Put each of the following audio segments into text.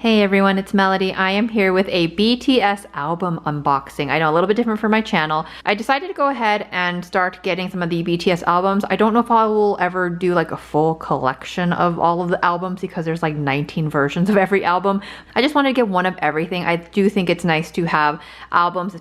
Hey everyone, it's Melody. I am here with a BTS album unboxing. I know, a little bit different for my channel. I decided to go ahead and start getting some of the BTS albums. I don't know if I will ever do like a full collection of all of the albums because there's like 19 versions of every album. I just wanted to get one of everything. I do think it's nice to have albums,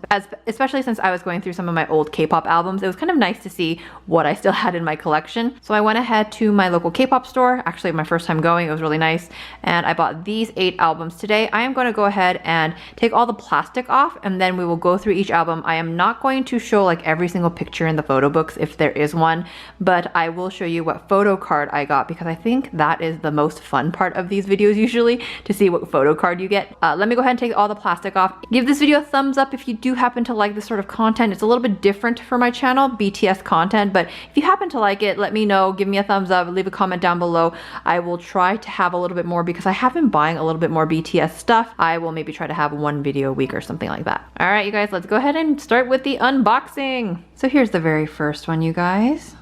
especially since I was going through some of my old K-pop albums. It was kind of nice to see what I still had in my collection. So I went ahead to my local K-pop store. Actually, my first time going, it was really nice. And I bought these 8 albums today. I am going to go ahead and take all the plastic off and then we will go through each album. I am not going to show like every single picture in the photo books if there is one, but I will show you what photo card I got because I think that is the most fun part of these videos usually, to see what photo card you get. Let me go ahead and take all the plastic off. Give this video a thumbs up if you do happen to like this sort of content. It's a little bit different for my channel, BTS content, but if you happen to like it, let me know. Give me a thumbs up, leave a comment down below. I will try to have a little bit more because I have been buying a little bit more BTS stuff. I will maybe try to have one video a week or something like that. All right, you guys, let's go ahead and start with the unboxing. So here's the very first one, you guys.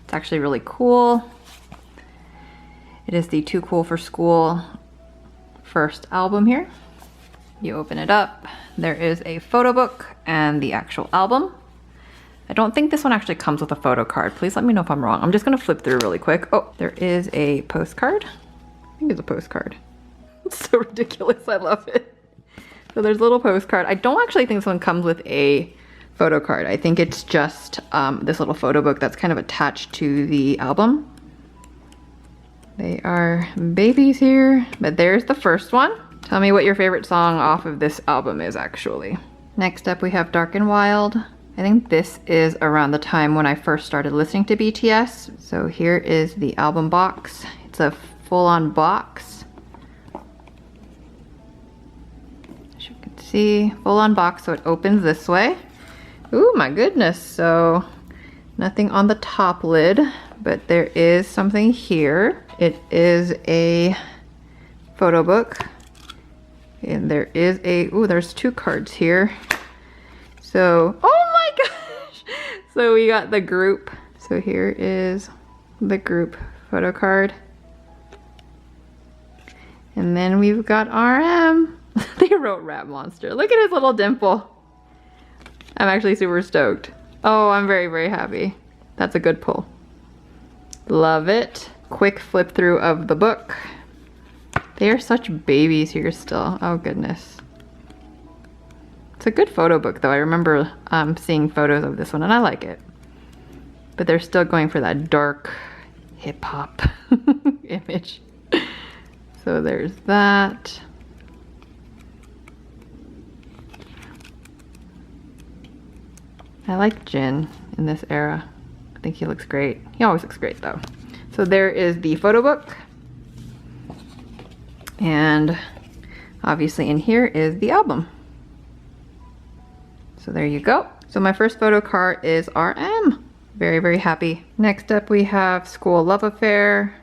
It's actually really cool. It is the Too Cool for School first album here. You open it up. There is a photo book and the actual album. I don't think this one actually comes with a photo card. Please let me know if I'm wrong. I'm just gonna flip through really quick. Oh, there is a postcard. I think it's a postcard. It's so ridiculous, I love it. So there's a little postcard. I don't actually think this one comes with a photo card. I think it's just this little photo book that's kind of attached to the album. They are babies here, but there's the first one. Tell me what your favorite song off of this album is actually. Next up we have Dark and Wild. I think this is around the time when I first started listening to BTS. So here is the album box. It's a full-on box. As you can see, full-on box, so it opens this way. Ooh, my goodness. So nothing on the top lid, but there is something here. It is a photo book. And there is a, ooh, there's 2 cards here. So, oh my gosh! So we got the group. So here is the group photo card. And then we've got RM. They wrote Rat Monster. Look at his little dimple. I'm actually super stoked. Oh, I'm very, very happy. That's a good pull. Love it. Quick flip through of the book. They are such babies here still. Oh goodness. It's a good photo book though. I remember seeing photos of this one and I like it. But they're still going for that dark hip hop image. So there's that. I like Jin in this era. I think he looks great. He always looks great though. So there is the photo book. And obviously in here is the album. So there you go. So my first photo card is RM. Very, very happy. Next up we have School Love Affair.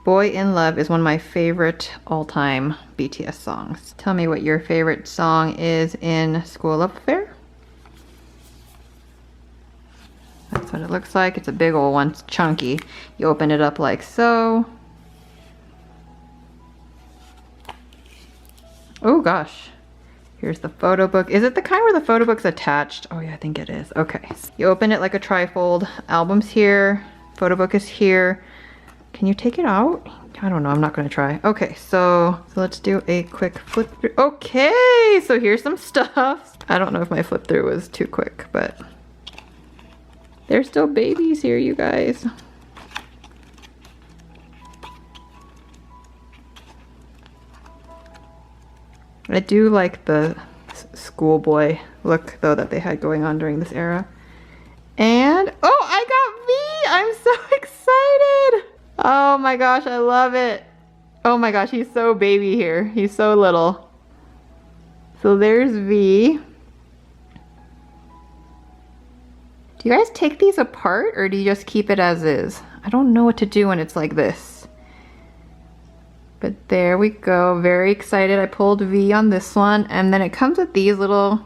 Boy in Love is one of my favorite all-time BTS songs. Tell me what your favorite song is in School Love Affair. That's what it looks like. It's a big old one, it's chunky. You open it up like so. Oh gosh, here's the photo book. Is it the kind where the photo book's attached? Oh yeah, I think it is. Okay, you open it like a trifold. Album's here, photo book is here. Can you take it out? I don't know, I'm not gonna try. Okay, so let's do a quick flip through. Okay, so here's some stuff. I don't know if my flip through was too quick, but they're still babies here, you guys. I do like the schoolboy look though that they had going on during this era. And, oh, I got V! I'm so excited! Oh my gosh, I love it. Oh my gosh, he's so baby here. He's so little. So there's V. Do you guys take these apart or do you just keep it as is? I don't know what to do when it's like this. But there we go, very excited. I pulled V on this one, and then it comes with these little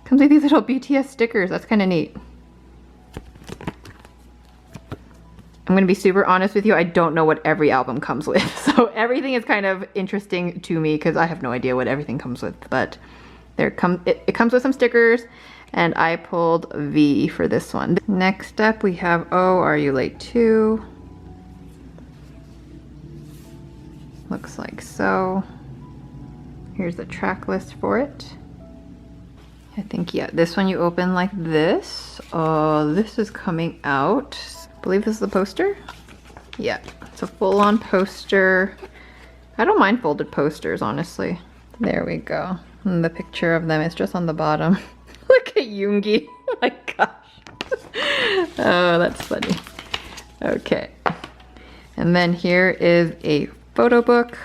BTS stickers. That's kind of neat. I'm gonna be super honest with you, I don't know what every album comes with. So everything is kind of interesting to me because I have no idea what everything comes with, but it comes with some stickers, and I pulled V for this one. Next up we have Oh, Are You Late Too? Looks like so. Here's the track list for it. I think, yeah, this one you open like this. Oh, this is coming out. I believe this is the poster. Yeah, it's a full-on poster. I don't mind folded posters, honestly. There we go. And the picture of them is just on the bottom. Look at Yoongi. Oh my gosh. Oh, that's funny. Okay. And then here is a photo book.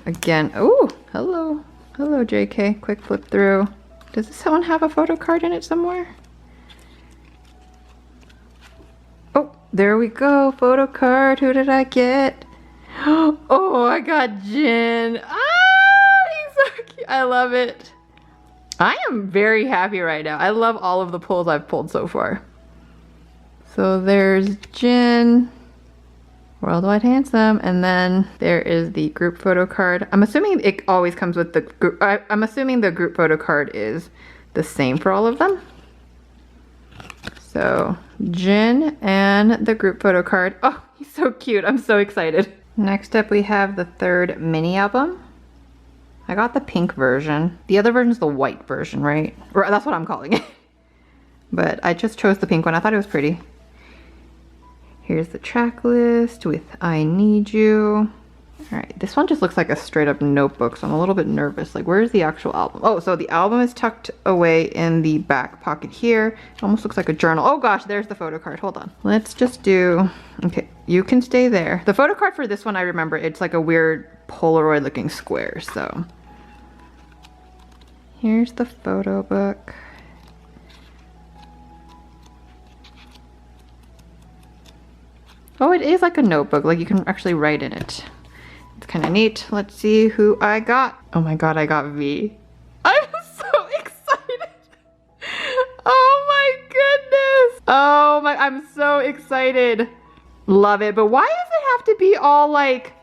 Again, oh, hello. Hello, JK. Quick flip through. Does this one have a photo card in it somewhere? Oh, there we go. Photo card. Who did I get? Oh, I got Jin. Ah, he's so cute. I love it. I am very happy right now. I love all of the pulls I've pulled so far. So there's Jin, Worldwide Handsome, and then there is the group photo card. I'm assuming it always comes with the group. I'm assuming the group photo card is the same for all of them. So Jin and the group photo card. Oh, he's so cute. I'm so excited. Next up we have the third mini album. I got the pink version. The other version is the white version, right? Or that's what I'm calling it. But I just chose the pink one. I thought it was pretty. Here's the track list with I Need You. All right, this one just looks like a straight up notebook, so I'm a little bit nervous. Like, where's the actual album? Oh, so the album is tucked away in the back pocket here. It almost looks like a journal. Oh gosh, there's the photo card. Hold on. Let's just do, okay, you can stay there. The photo card for this one, I remember, it's like a weird Polaroid looking square, so. Here's the photo book. Oh, it is like a notebook, like you can actually write in it. It's kind of neat. Let's see who I got. Oh my god, I got V. I'm so excited. Oh my goodness. Oh my, I'm so excited. Love it, but why does it have to be all like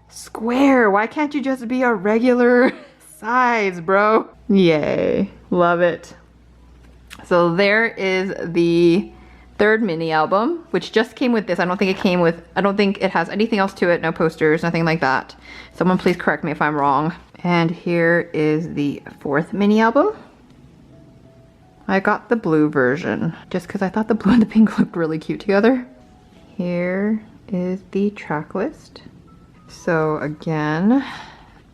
square? Why can't you just be a regular size, bro? Yay, love it. So there is the third mini album, which just came with this. I don't think it has anything else to it. No posters, nothing like that. Someone please correct me if I'm wrong. And here is the fourth mini album. I got the blue version just because I thought the blue and the pink looked really cute together. Here is the track list. So again,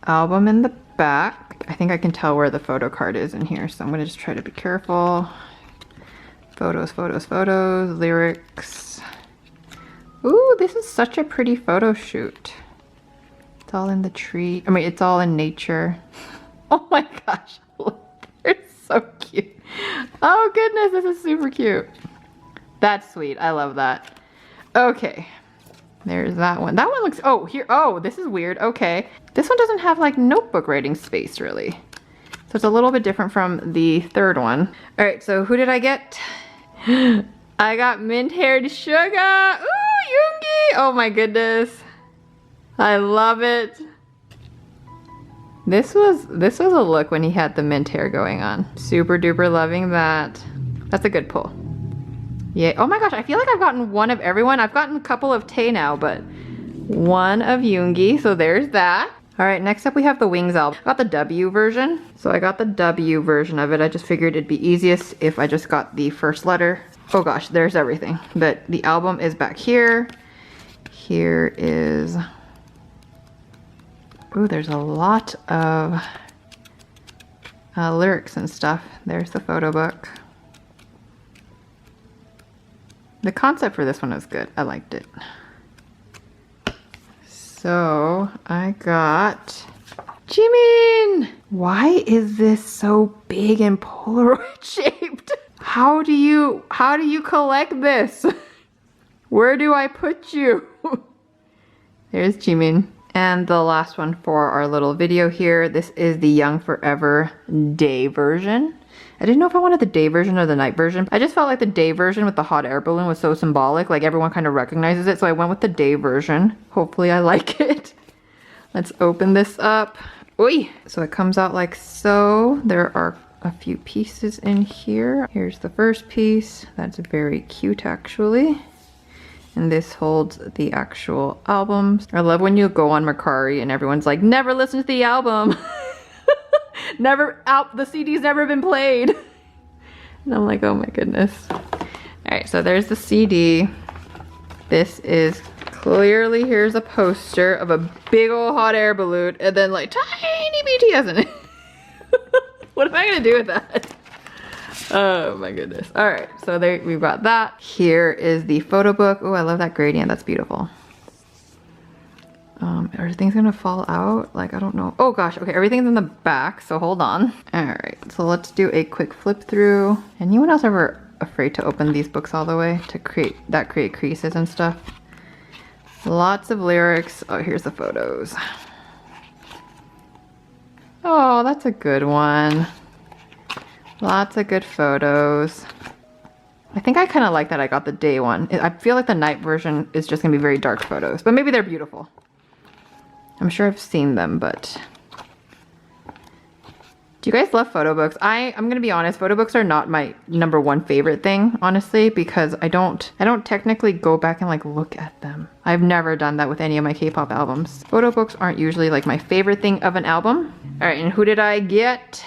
album in the back. I think I can tell where the photo card is in here, so I'm gonna just try to be careful. Photos, photos, photos, lyrics. Ooh, this is such a pretty photo shoot. It's all in the tree. I mean, it's all in nature. Oh my gosh, they're so cute. Oh goodness, this is super cute. That's sweet, I love that. Okay, there's that one. That one looks, oh, here, oh, this is weird, okay. This one doesn't have like notebook writing space really. So it's a little bit different from the third one. All right, so who did I get? I got mint-haired sugar. Ooh, Yoongi. Oh my goodness. I love it. This was a look when he had the mint hair going on. Super duper loving that. That's a good pull. Yeah. Oh my gosh, I feel like I've gotten one of everyone. I've gotten a couple of Tae now, but one of Yoongi. So there's that. All right, next up we have the Wings album. I got the W version. So I got the W version of it. I just figured it'd be easiest if I just got the first letter. Oh gosh, there's everything. But the album is back here. Here is, ooh, there's a lot of lyrics and stuff. There's the photo book. The concept for this one was good. I liked it. So I got Jimin. Why is this so big and Polaroid shaped? How do you collect this? Where do I put you? There's Jimin. And the last one for our little video here. This is the Young Forever Day version. I didn't know if I wanted the day version or the night version. I just felt like the day version with the hot air balloon was so symbolic, like everyone kind of recognizes it, so I went with the day version. Hopefully I like it. Let's open this up. Oi! So it comes out like so. There are a few pieces in here. Here's the first piece. That's very cute actually. And this holds the actual albums. I love when you go on Mercari and everyone's like, never listen to the album. The CD's never been played. And I'm like, oh my goodness. All right, so there's the CD. This is clearly, here's a poster of a big old hot air balloon and then like tiny BTS in it. What am I gonna do with that? Oh my goodness. All right, so there we've got that. Here is the photo book. Oh, I love that gradient, that's beautiful. Are things gonna fall out? Like, I don't know. Oh gosh, okay, everything's in the back, so hold on. All right, so let's do a quick flip through. Anyone else ever afraid to open these books all the way to create creases and stuff? Lots of lyrics. Oh, here's the photos. Oh, that's a good one. Lots of good photos. I think I kind of like that I got the day one. I feel like the night version is just gonna be very dark photos, but maybe they're beautiful. I'm sure I've seen them, but do you guys love photo books? I'm gonna be honest, photo books are not my #1 favorite thing, honestly, because I don't technically go back and like look at them. I've never done that with any of my K-pop albums. Photo books aren't usually like my favorite thing of an album. All right, and who did I get?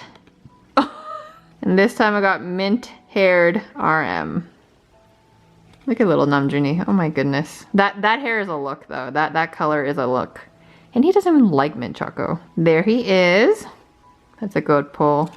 And this time I got mint-haired RM. Look at little Namjoon. Oh my goodness. That hair is a look though. That color is a look. And he doesn't even like mint choco. There he is. That's a good pull.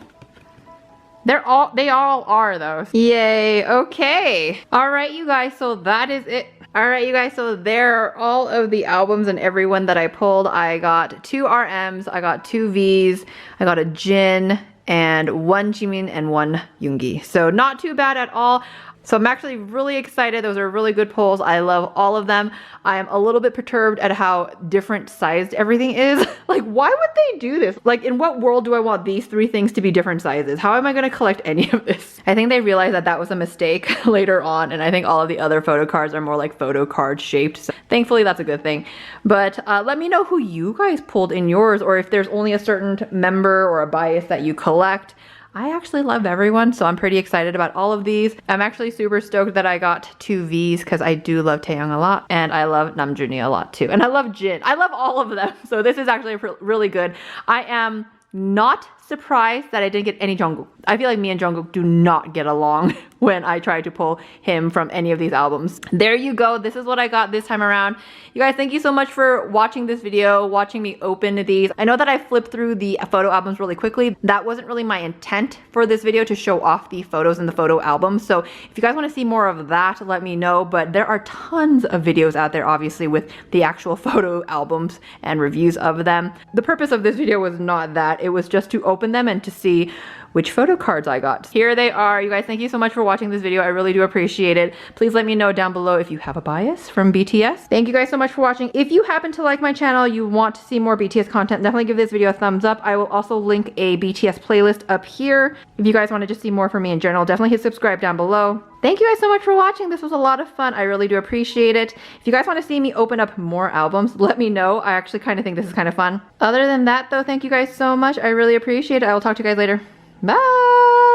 They all are though. Yay, okay. All right, you guys, so that is it. All right, you guys, so there are all of the albums and everyone that I pulled. I got 2 RMs, I got 2 Vs, I got a Jin, and 1 Jimin and 1 Yoongi. So not too bad at all. So I'm actually really excited. Those are really good pulls. I love all of them. I am a little bit perturbed at how different sized everything is. Like, why would they do this? Like, in what world do I want these 3 things to be different sizes? How am I gonna collect any of this? I think they realized that that was a mistake later on, and I think all of the other photo cards are more like photo card shaped. So thankfully, that's a good thing. But let me know who you guys pulled in yours, or if there's only a certain member or a bias that you collect. I actually love everyone, so I'm pretty excited about all of these. I'm actually super stoked that I got 2 Vs because I do love Taehyung a lot, and I love Namjoon a lot too. And I love Jin. I love all of them, so this is actually really good. I am not surprised that I didn't get any Jungkook. I feel like me and Jungkook do not get along when I try to pull him from any of these albums. There you go. This is what I got this time around. You guys, thank you so much for watching this video, watching me open these. I know that I flipped through the photo albums really quickly. That wasn't really my intent for this video, to show off the photos in the photo albums. So if you guys want to see more of that, let me know. But there are tons of videos out there, obviously, with the actual photo albums and reviews of them. The purpose of this video was not that. It was just to open them and to see which photo cards I got. Here they are. You guys, thank you so much for watching this video. I really do appreciate it. Please let me know down below if you have a bias from BTS. Thank you guys so much for watching. If you happen to like my channel, you want to see more BTS content, definitely give this video a thumbs up. I will also link a BTS playlist up here. If you guys want to just see more from me in general, definitely hit subscribe down below. Thank you guys so much for watching. This was a lot of fun. I really do appreciate it. If you guys want to see me open up more albums, let me know. I actually kind of think this is kind of fun. Other than that though, thank you guys so much. I really appreciate it. I will talk to you guys later. Bye!